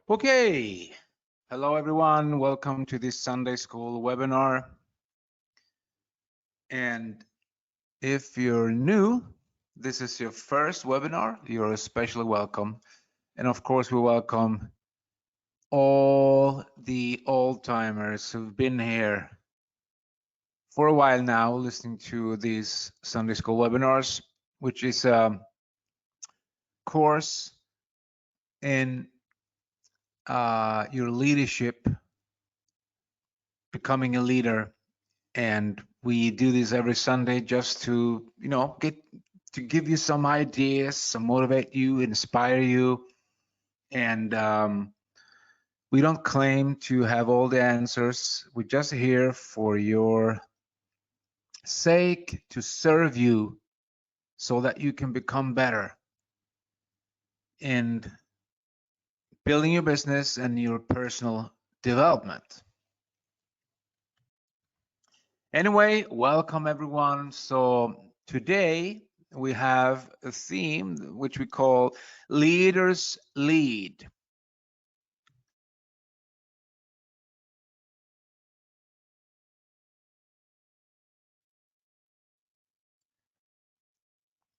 Okay, hello everyone. Welcome to this Sunday School webinar. And if you're new, this is your first webinar, you're especially welcome. And of course, we welcome all the old timers who've been here for a while now listening to these Sunday School webinars, which is a course in your leadership, becoming a leader. And we do this every Sunday just to get to give you some ideas, some motivate you, inspire you. And we don't claim to have all the answers. We're just here for your sake, to serve you so that you can become better in building your business and your personal development. Anyway, welcome everyone. So today we have a theme which we call Leaders Lead.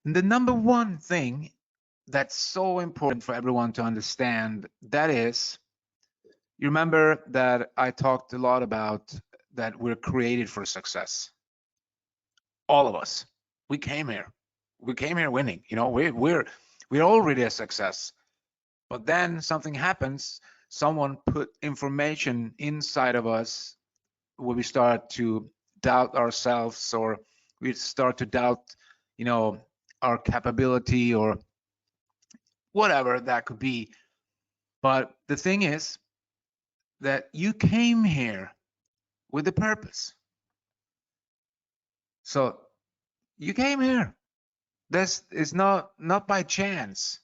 And the number one thing that's so important for everyone to understand, that is, you remember that I talked a lot about that we're created for success. All of us. We came here. We came here winning. We're already a success. But then something happens. Someone put information inside of us where we start to doubt ourselves, or we start to doubt, our capability or whatever that could be. But the thing is that you came here with a purpose. So you came here. This is not by chance.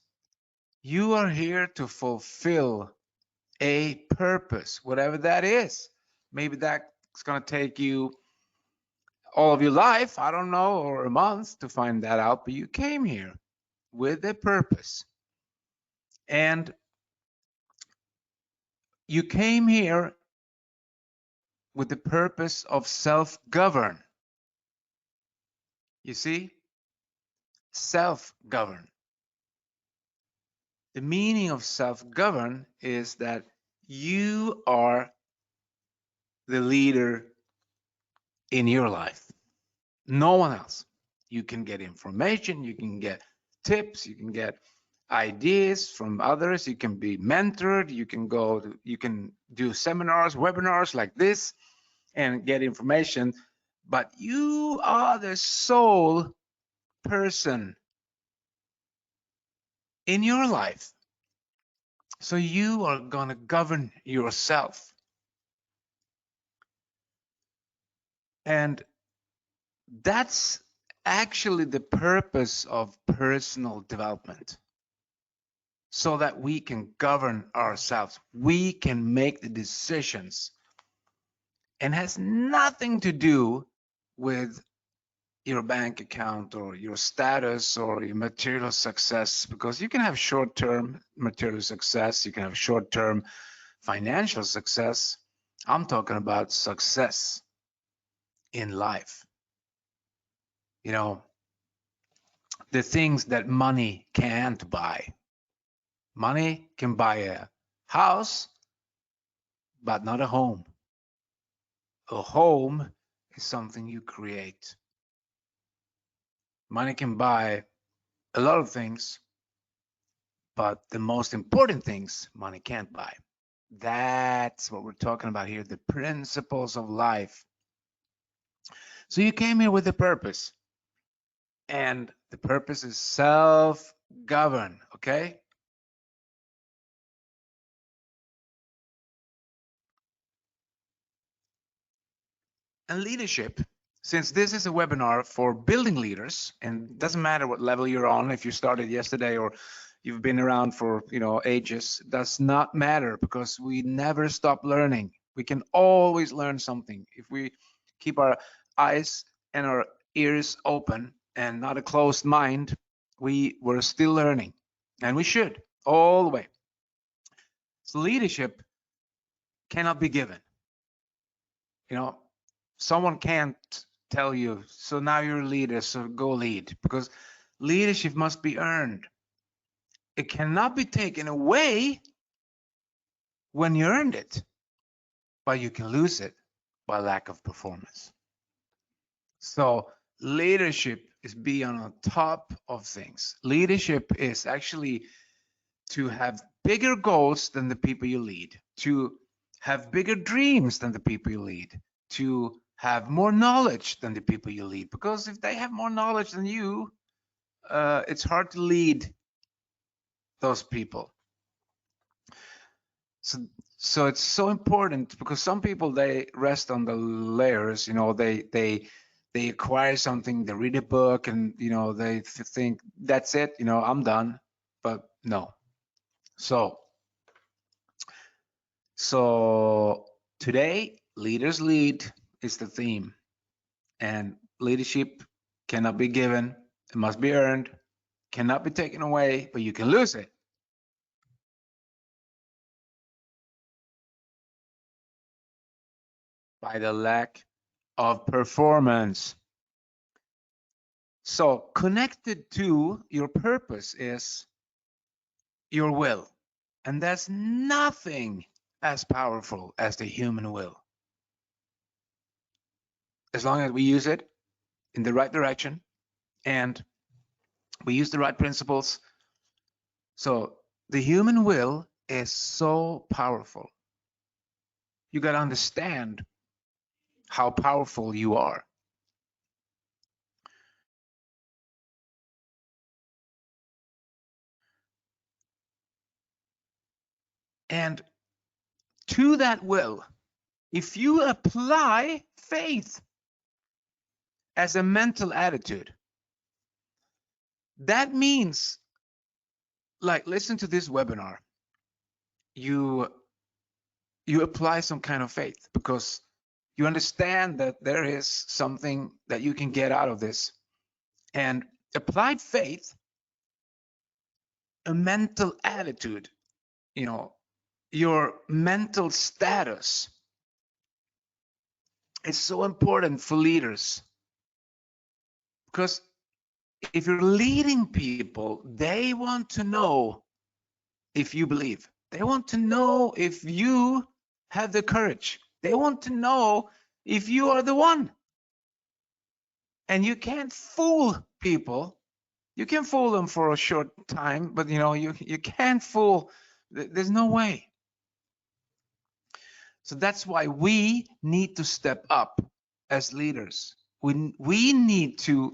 You are here to fulfill a purpose, whatever that is. Maybe that's going to take you all of your life, I don't know, or a month to find that out, but you came here with a purpose. And you came here with the purpose of self-govern. You see? Self-govern. The meaning of self-govern is that you are the leader in your life. No one else. You can get information, you can get tips, you can get ideas from others, you can be mentored, you can do seminars, webinars like this and get information, but you are the sole person in your life. So you are going to govern yourself. And that's actually the purpose of personal development, so that we can govern ourselves. We can make the decisions, and has nothing to do with your bank account or your status or your material success, because you can have short-term material success, you can have short-term financial success. I'm talking about success in life. The things that money can't buy. Money can buy a house, but not a home. A home is something you create. Money can buy a lot of things, but the most important things money can't buy. That's what we're talking about here, the principles of life. So you came here with a purpose, and the purpose is self-govern, okay? And leadership, since this is a webinar for building leaders, and it doesn't matter what level you're on, if you started yesterday or you've been around for ages, does not matter, because we never stop learning. We can always learn something if we keep our eyes and our ears open and not a closed mind. We're still learning, and we should all the way. So leadership cannot be given. You know, someone can't tell you, so now you're a leader, so go lead, because leadership must be earned. It cannot be taken away when you earned it, but you can lose it by lack of performance. So leadership is being on top of things. Leadership is actually to have bigger goals than the people you lead, to have bigger dreams than the people you lead, to have more knowledge than the people you lead. Because if they have more knowledge than you, it's hard to lead those people. So it's so important, because some people, they rest on the layers. You know, they acquire something, they read a book, and you know, they think that's it. You know, I'm done. But no. So today, leaders lead is the theme, and leadership cannot be given. It must be earned. Cannot be taken away, but you can lose it by the lack of performance. So connected to your purpose is your will. And there's nothing as powerful as the human will. As long as we use it in the right direction and we use the right principles. So the human will is so powerful. You got to understand how powerful you are. And to that will, if you apply faith as a mental attitude, that means, like, listen to this webinar. You apply some kind of faith because you understand that there is something that you can get out of this. And applied faith, a mental attitude, you know, your mental status is so important for leaders, because if you're leading people, they want to know if you believe. They want to know if you have the courage. They want to know if you are the one. And you can't fool people. You can fool them for a short time, but you know, you can't fool. There's no way. So that's why we need to step up as leaders. We need to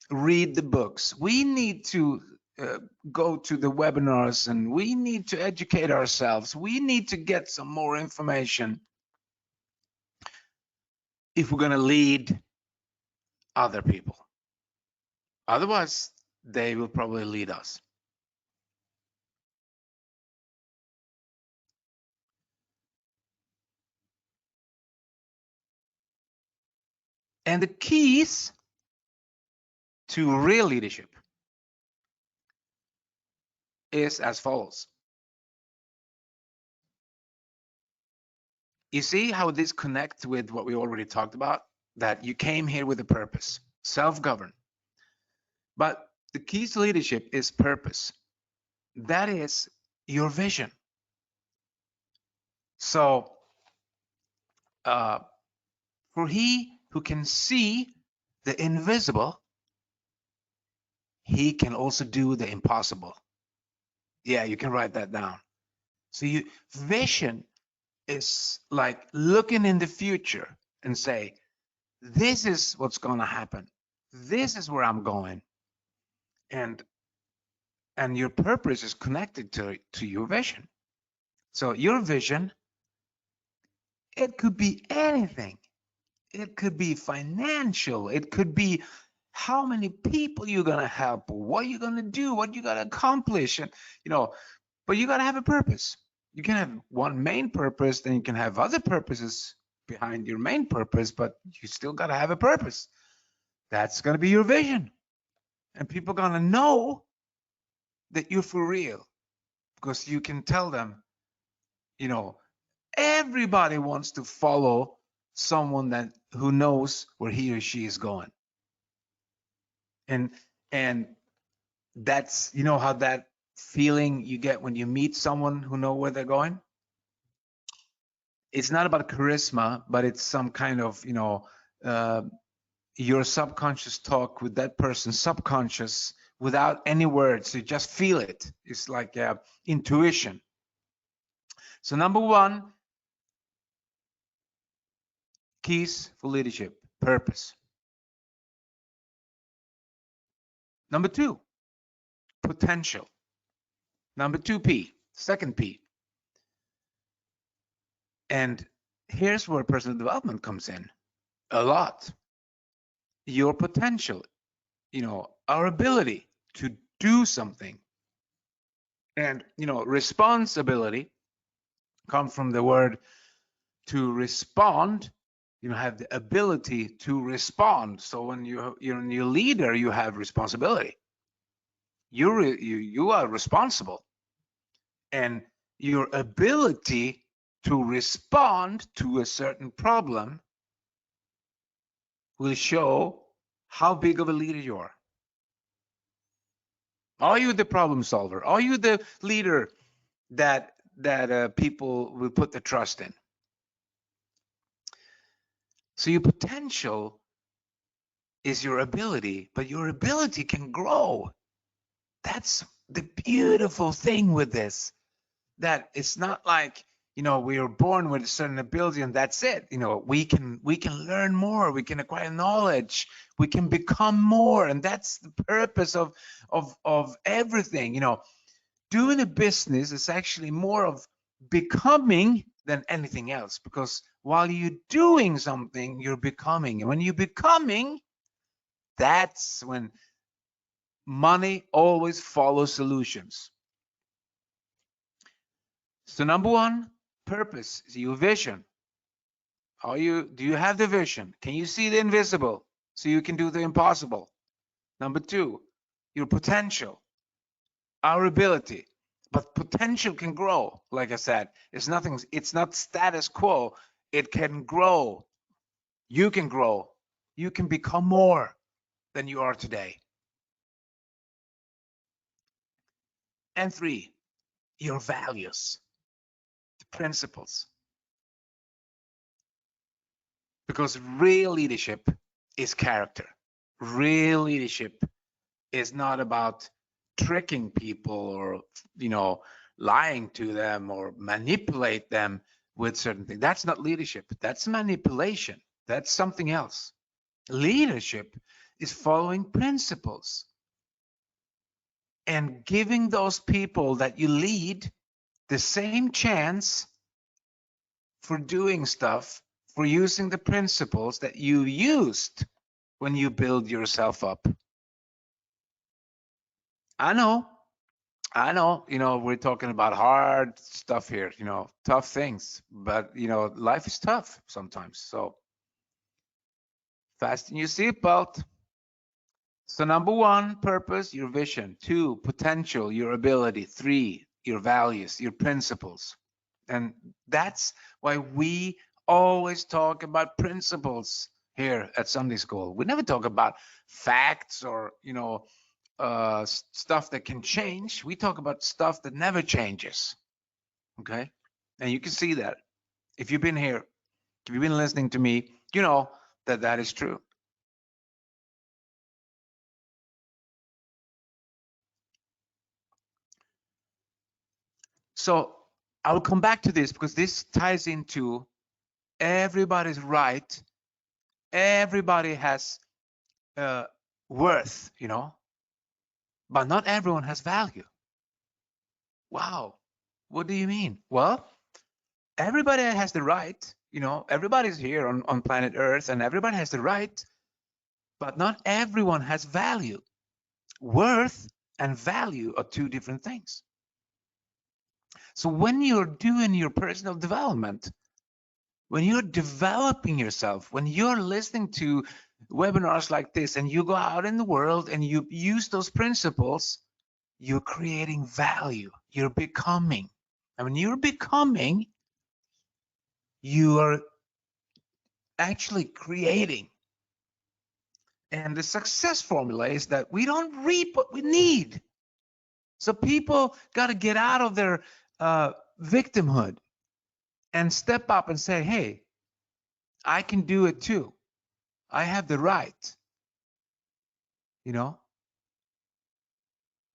read the books. We need to go to the webinars, and we need to educate ourselves. We need to get some more information if we're going to lead other people. Otherwise, they will probably lead us. And the keys to real leadership is as follows. You see how this connects with what we already talked about? That you came here with a purpose, self-govern. But the keys to leadership is purpose. That is your vision. So, for he who can see the invisible, he can also do the impossible. Yeah, you can write that down. So vision is like looking in the future and say, this is what's going to happen. This is where I'm going. And your purpose is connected to your vision. So your vision, it could be anything. It could be financial. It could be how many people you're going to help, what you're going to do, what you got to accomplish. And, you know, but you got to have a purpose. You can have one main purpose, then you can have other purposes behind your main purpose, but you still got to have a purpose. That's going to be your vision. And people are going to know that you're for real, because you can tell them, everybody wants to follow someone who knows where he or she is going. And that's, how that feeling you get when you meet someone who know where they're going. It's not about charisma, but it's some kind of, your subconscious talk with that person's subconscious without any words. You just feel it. It's like intuition. So number one, keys for leadership: purpose. Number two, potential. Number two, second P. And here's where personal development comes in a lot. Your potential, our ability to do something. And, responsibility comes from the word to respond. You have the ability to respond. So when you're a leader, you have responsibility. You are responsible. And your ability to respond to a certain problem will show how big of a leader you are. Are you the problem solver? Are you the leader that people will put their trust in? So your potential is your ability, but your ability can grow. That's the beautiful thing with this, that it's not like, we are born with a certain ability and that's it. We can learn more, we can acquire knowledge, we can become more, and that's the purpose of everything. Doing a business is actually more of becoming than anything else, because while you're doing something, you're becoming, and when you're becoming, that's when money always follows solutions. So number one, purpose is your vision. Do you have the vision? Can you see the invisible so you can do the impossible? Number two, your potential, our ability. But potential can grow. Like I said, it's not status quo. It can grow. You can grow. You can become more than you are today. And three, your values, the principles. Because real leadership is character. Real leadership is not about tricking people or, lying to them or manipulate them with certain things. That's not leadership. That's manipulation. That's something else. Leadership is following principles and giving those people that you lead the same chance for doing stuff, for using the principles that you used when you build yourself up. I know, we're talking about hard stuff here, tough things, but, life is tough sometimes. So fasten your seatbelt. So number one, purpose, your vision. Two, potential, your ability. Three, your values, your principles. And that's why we always talk about principles here at Sunday School. We never talk about facts or, stuff that can change. We talk about stuff that never changes. Okay? And you can see that. If you've been here, if you've been listening to me, you know that is true. So I will come back to this because this ties into everybody's right. Everybody has worth, but not everyone has value. Wow. What do you mean? Well, everybody has the right, everybody's here on planet Earth and everybody has the right, but not everyone has value. Worth and value are two different things. So when you're doing your personal development, when you're developing yourself, when you're listening to webinars like this and you go out in the world and you use those principles, you're creating value. you're becoming. And when you're becoming, you are actually creating. And the success formula is that we don't reap what we need. So people got to get out of their victimhood and step up and say, hey, I can do it too. I have the right, you know?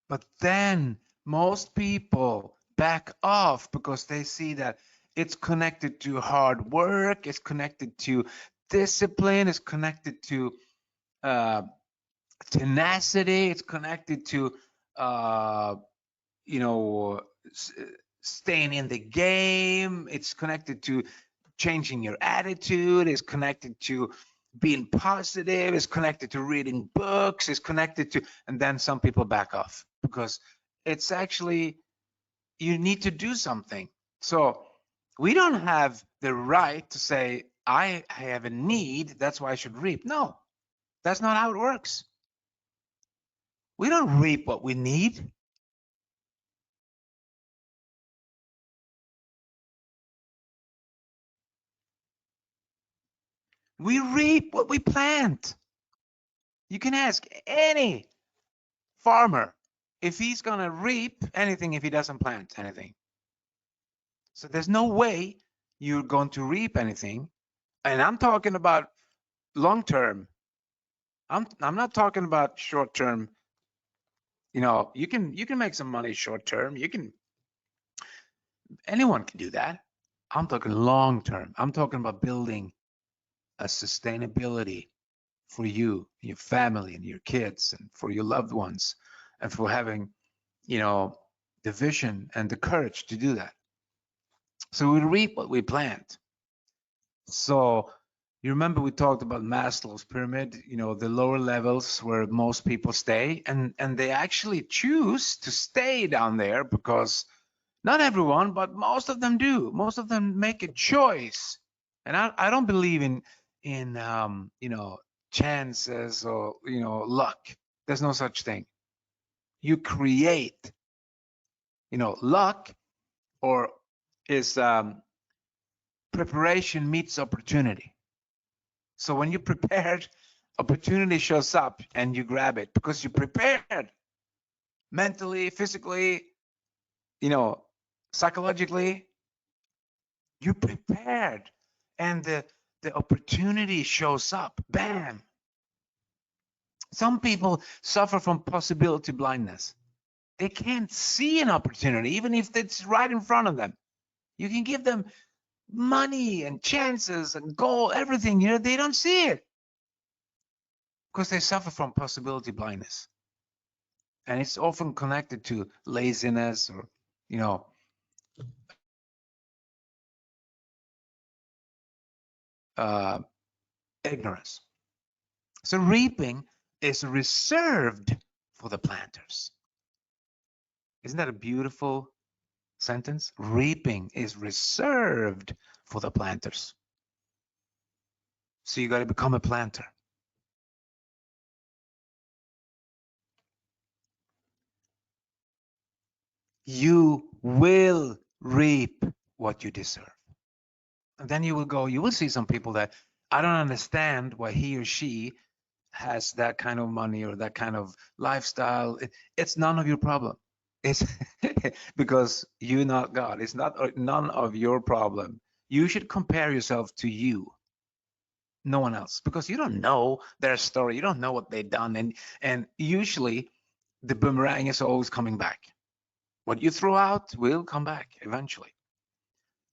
But then most people back off because they see that it's connected to hard work, it's connected to discipline, it's connected to uh, tenacity, it's connected to uh, you know, staying in the game, it's connected to changing your attitude, it's connected to being positive, it's connected to reading books, it's connected to, and then some people back off because it's actually, you need to do something. So we don't have the right to say, I have a need, that's why I should reap. No, that's not how it works. We don't reap what we need. We reap what we plant. You can ask any farmer if he's going to reap anything if he doesn't plant anything. So there's no way you're going to reap anything. And I'm talking about long term. I'm not talking about short term. You know, you can make some money short term. You can, anyone can do that. I'm talking long term. I'm talking about building a sustainability for you, your family, and your kids, and for your loved ones, and for having, you know, the vision and the courage to do that. So we reap what we plant. So you remember we talked about Maslow's pyramid, you know, the lower levels where most people stay, and they actually choose to stay down there because not everyone, but most of them do. Most of them make a choice. And I don't believe in you know, chances or, you know, luck. There's no such thing. You create, you know, luck or is preparation meets opportunity. So when you're prepared, opportunity shows up and you grab it because you're prepared mentally, physically, you know, psychologically. You're prepared, and the opportunity shows up. Bam. Some people suffer from possibility blindness. They can't see an opportunity, even if it's right in front of them. You can give them money and chances and goal, everything, you know, they don't see it because they suffer from possibility blindness. And it's often connected to laziness or, you know, uh, ignorance. So reaping is reserved for the planters. Isn't that a beautiful sentence? Reaping is reserved for the planters. So you got to become a planter. You will reap what you deserve. And then you will go, you will see some people that I don't understand why he or she has that kind of money or that kind of lifestyle. It's none of your problem. It's because you're not God. It's not none of your problem. You should compare yourself to you, no one else, because you don't know their story. You don't know what they've done, and usually the boomerang is always coming back. What you throw out will come back eventually.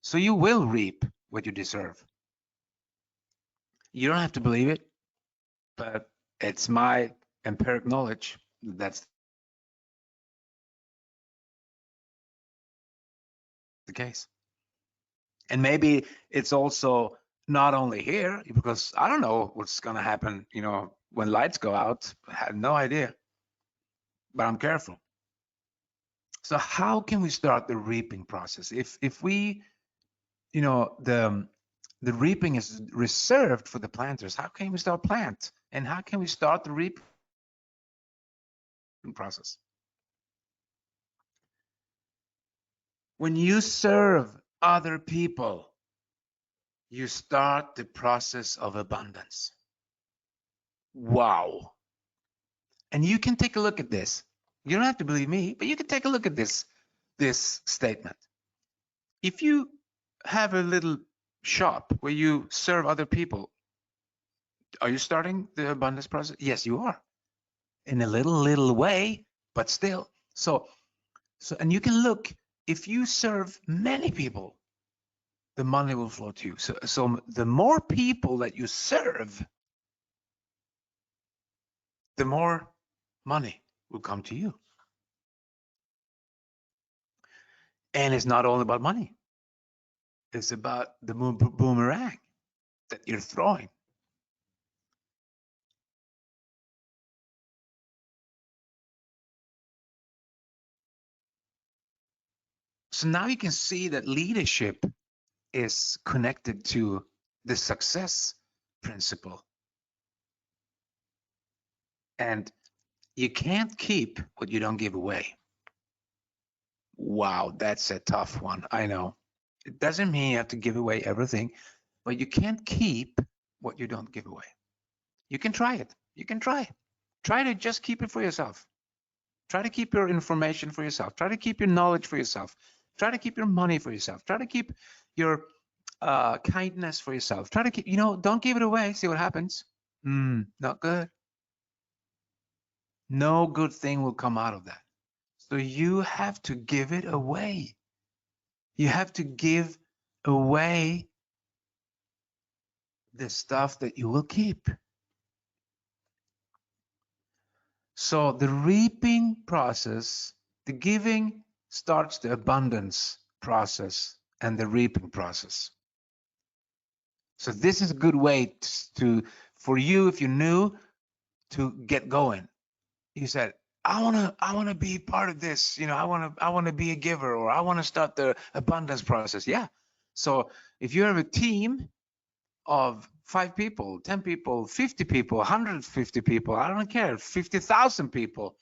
So you will reap what you deserve. You don't have to believe it, but it's my empiric knowledge that's the case. And maybe it's also not only here, because I don't know what's going to happen, you know, when lights go out. I have no idea, but I'm careful. So how can we start the reaping process? If we, you know, the reaping is reserved for the planters, how can we start plant? And how can we start the reaping process? When you serve other people, you start the process of abundance. Wow. And you can take a look at this. You don't have to believe me, but you can take a look at this statement. If you have a little shop where you serve other people, are you starting the abundance process? Yes, you are. In a little way, but still. So and you can look, if you serve many people, the money will flow to you. So the more people that you serve, the more money will come to you. And it's not only about money. It's about the boomerang that you're throwing. So now you can see that leadership is connected to the success principle. And you can't keep what you don't give away. Wow, that's a tough one. I know. It doesn't mean you have to give away everything, but you can't keep what you don't give away. You can try it. You can try. Try to just keep it for yourself. Try to keep your information for yourself. Try to keep your knowledge for yourself. Try to keep your money for yourself. Try to keep your kindness for yourself. Try to keep, don't give it away. See what happens. Not good. No good thing will come out of that. So you have to give it away. You have to give away the stuff that you will keep. So the reaping process, the giving starts the abundance process and the reaping process. So this is a good way for you, if you're new, to get going. You said, I want to be part of this. I want to be a giver, or I want to start the abundance process. Yeah. So if you have a team of 5 people, 10 people, 50 people, 150 people, I don't care, 50,000 people,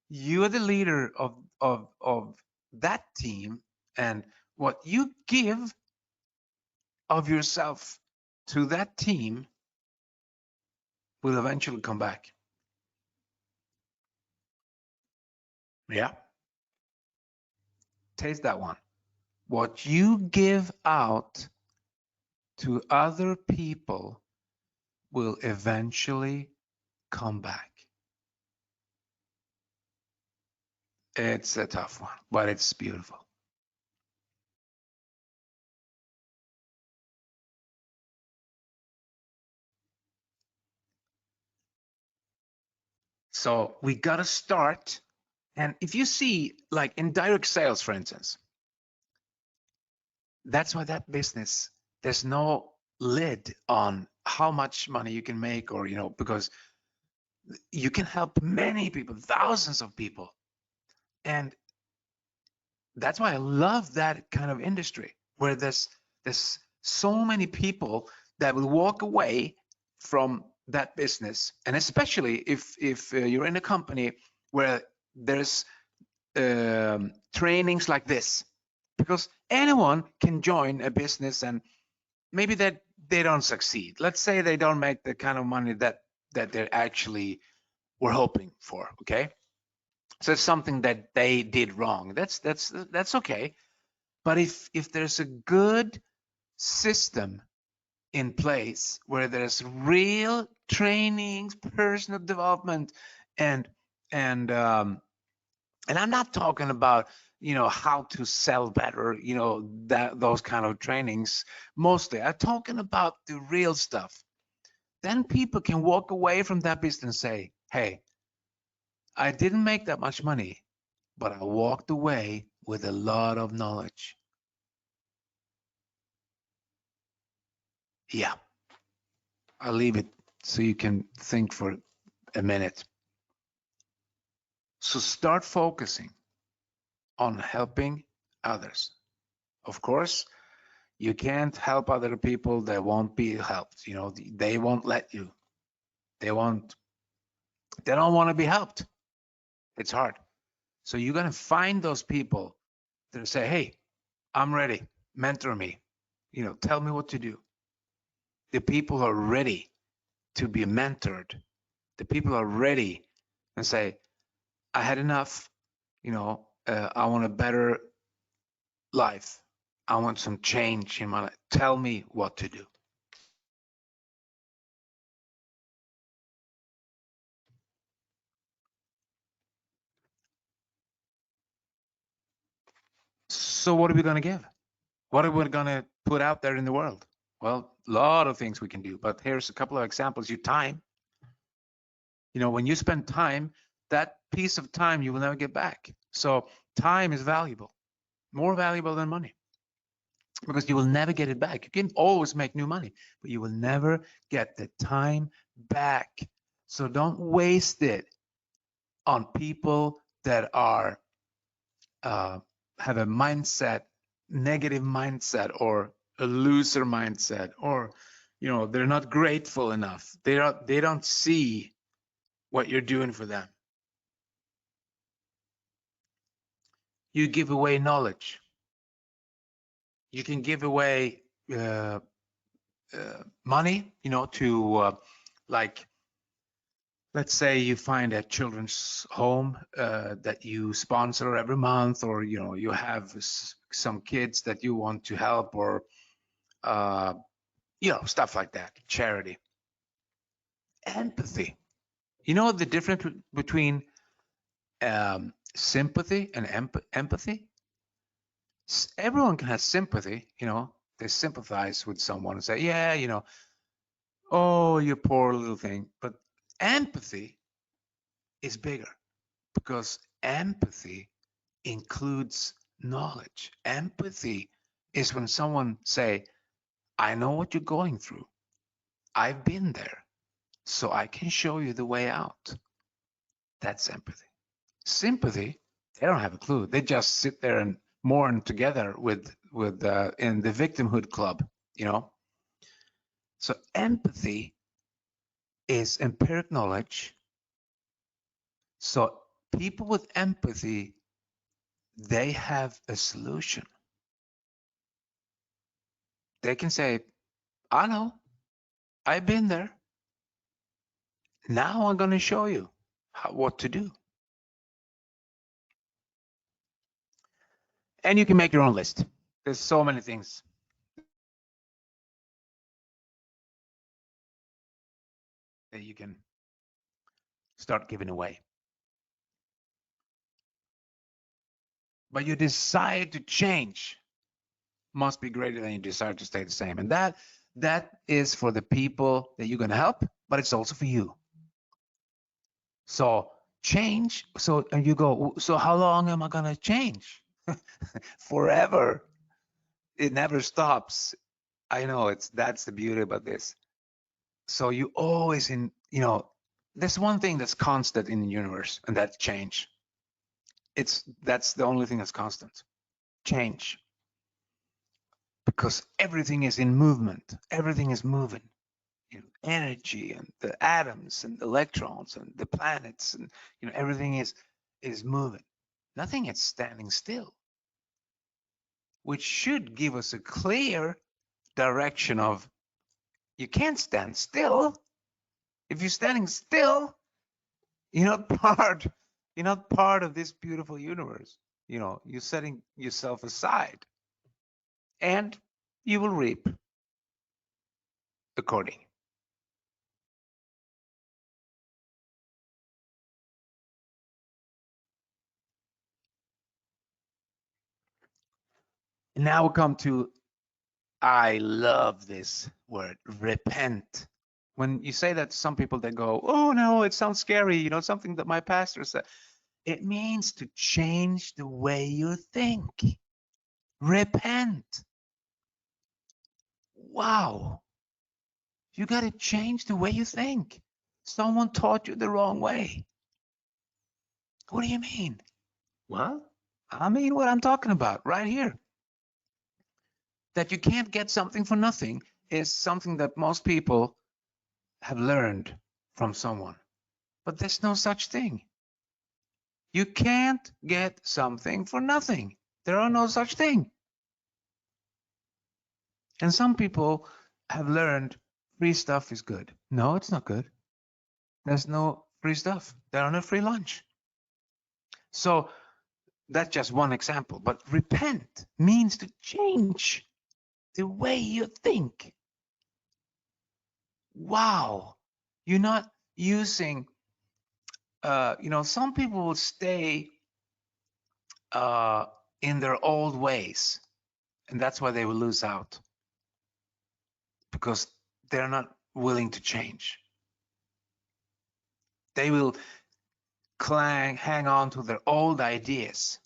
you are the leader of that team, and what you give of yourself to that team will eventually come back. Yeah. Taste that one. What you give out to other people will eventually come back. It's a tough one, but it's beautiful. So we got to start. And if you see, like in direct sales, for instance, that's why that business, there's no lid on how much money you can make, or, because you can help many people, thousands of people. And that's why I love that kind of industry, where there's so many people that will walk away from that business. And especially if you're in a company where there's trainings like this, because anyone can join a business and maybe that they don't succeed. Let's say they don't make the kind of money that they actually were hoping for. Okay, so it's something that they did wrong. That's okay. But if there's a good system in place where there's real trainings, personal development, and and um, and I'm not talking about how to sell better, those kind of trainings. Mostly I'm talking about the real stuff. Then people can walk away from that business and say, hey, I didn't make that much money, but I walked away with a lot of knowledge. Yeah, I'll leave it so you can think for a minute. So start focusing on helping others. Of course, you can't help other people that won't be helped. They won't let you. They don't want to be helped. It's hard. So you're going to find those people They say, hey, I'm ready. Mentor me. Tell me what to do. The people are ready to be mentored. The people are ready and say, I had enough. I want a better life. I want some change in my life. Tell me what to do. So what are we going to give? What are we going to put out there in the world? Well, a lot of things we can do, but here's a couple of examples. Your time. When you spend time, that piece of time you will never get back. So time is valuable, more valuable than money, because you will never get it back. You can always make new money, but you will never get the time back. So don't waste it on people that are have a mindset, negative mindset, or a loser mindset, or they're not grateful enough. They don't see what you're doing for them. You give away knowledge. You can give away money, to like, let's say you find a children's home that you sponsor every month, or you have some kids that you want to help, or stuff like that. Charity. Empathy. You know the difference between sympathy and empathy? Everyone can have sympathy. They sympathize with someone and say, yeah, oh, you poor little thing. But empathy is bigger, because empathy includes knowledge. Empathy is when someone say, I know what you're going through. I've been there, so I can show you the way out. That's empathy. Sympathy, they don't have a clue. They just sit there and mourn together with in the victimhood club. So empathy is empiric knowledge. So people with empathy, they have a solution. They can say, I know, I've been there. Now I'm going to show you what to do. And you can make your own list. There's so many things that you can start giving away. But your desire to change must be greater than your desire to stay the same. And that is for the people that you're going to help, but it's also for you. So change. So and you go, so how long am I going to change? Forever. It never stops. I know, that's the beauty about this. So you always there's one thing that's constant in the universe, and that's change. That's the only thing that's constant. Change. Because everything is in movement. Everything is moving. Energy and the atoms and the electrons and the planets, and everything is moving. Nothing is standing still, which should give us a clear direction of, you can't stand still. If you're standing still, you're not part of this beautiful universe. You're setting yourself aside, and you will reap according. And now we come to, I love this word, repent. When you say that to some people, they go, oh no, it sounds scary, something that my pastor said. It means to change the way you think. Repent. Wow. You got to change the way you think. Someone taught you the wrong way. What do you mean? Well, I mean what I'm talking about right here. That you can't get something for nothing is something that most people have learned from someone. But there's no such thing. You can't get something for nothing. There are no such thing. And some people have learned free stuff is good. No, it's not good. There's no free stuff. There are no free lunch. So that's just one example. But repent means to change the way you think. Wow. You're not using, some people will stay uh, in their old ways. And that's why they will lose out because they're not willing to change. They will hang on to their old ideas.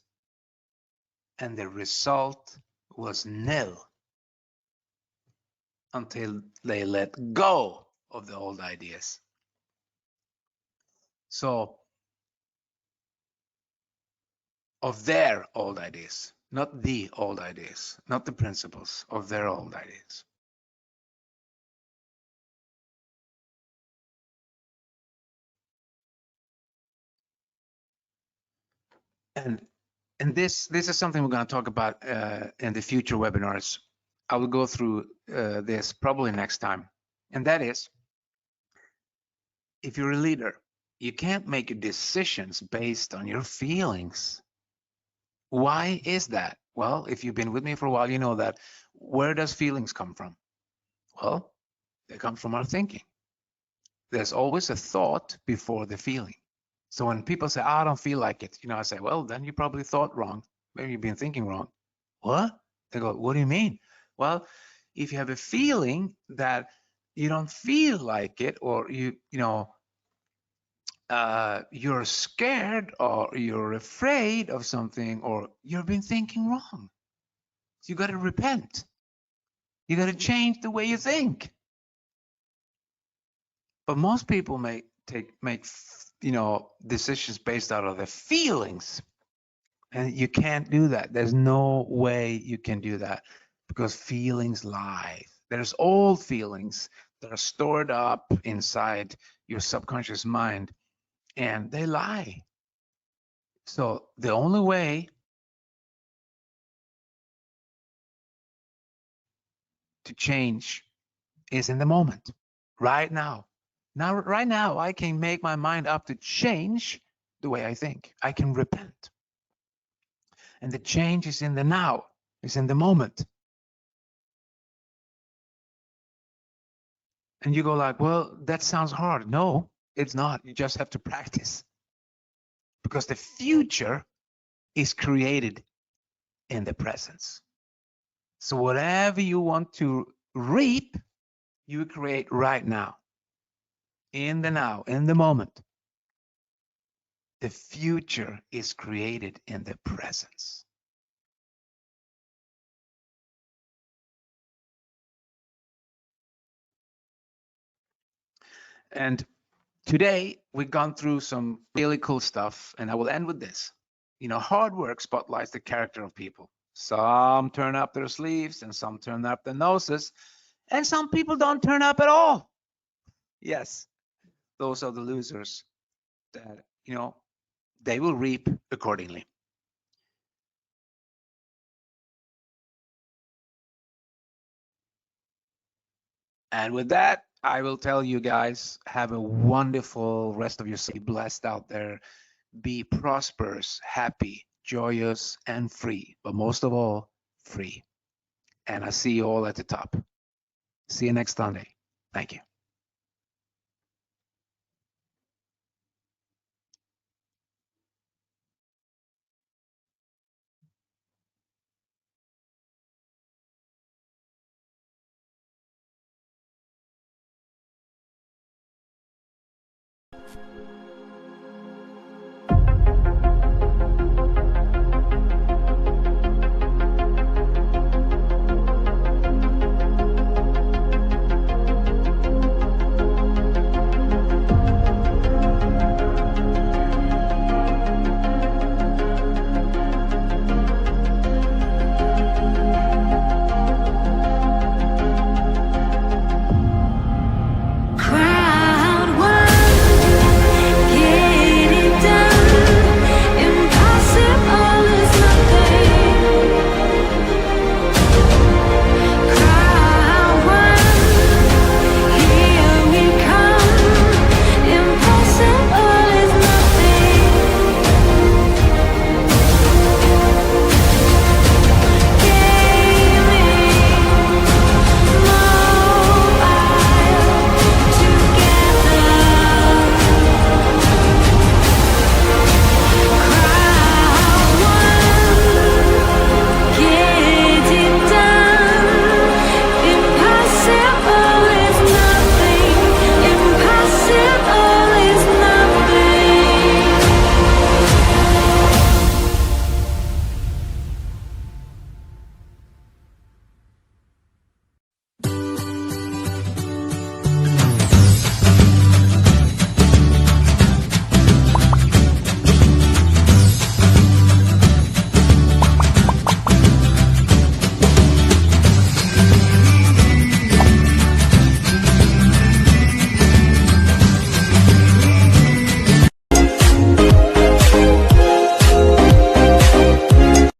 And the result was nil until they let go of the old ideas. So, of their old ideas, not the old ideas, not the principles of their old ideas. And this is something we're going to talk about in the future webinars. I will go through this probably next time. And that is, if you're a leader, you can't make decisions based on your feelings. Why is that? Well, if you've been with me for a while, you know that. Where does feelings come from? Well, they come from our thinking. There's always a thought before the feeling. So when people say, I don't feel like it, I say, well, then you probably thought wrong. Maybe you've been thinking wrong. What? They go, what do you mean? Well, if you have a feeling that you don't feel like it, or you're scared or you're afraid of something, or you've been thinking wrong. So you got to repent. You got to change the way you think. But most people make decisions based out of their feelings, and you can't do that. There's no way you can do that because feelings lie. There's old feelings that are stored up inside your subconscious mind, and they lie. So the only way to change is in the moment, right now. Right now, I can make my mind up to change the way I think. I can repent. And the change is in the now, is in the moment. And you go like, well, that sounds hard. No, it's not. You just have to practice. Because the future is created in the presence. So whatever you want to reap, you create right now, in the now, in the moment. The future is created in the presence. And today we've gone through some really cool stuff, and I will end with this. Hard work spotlights the character of people. Some turn up their sleeves and some turn up their noses, and some people don't turn up at all. Yes, those are the losers that, they will reap accordingly. And with that, I will tell you guys, have a wonderful rest of your day. Be blessed out there. Be prosperous, happy, joyous, and free. But most of all, free. And I see you all at the top. See you next Sunday. Thank you.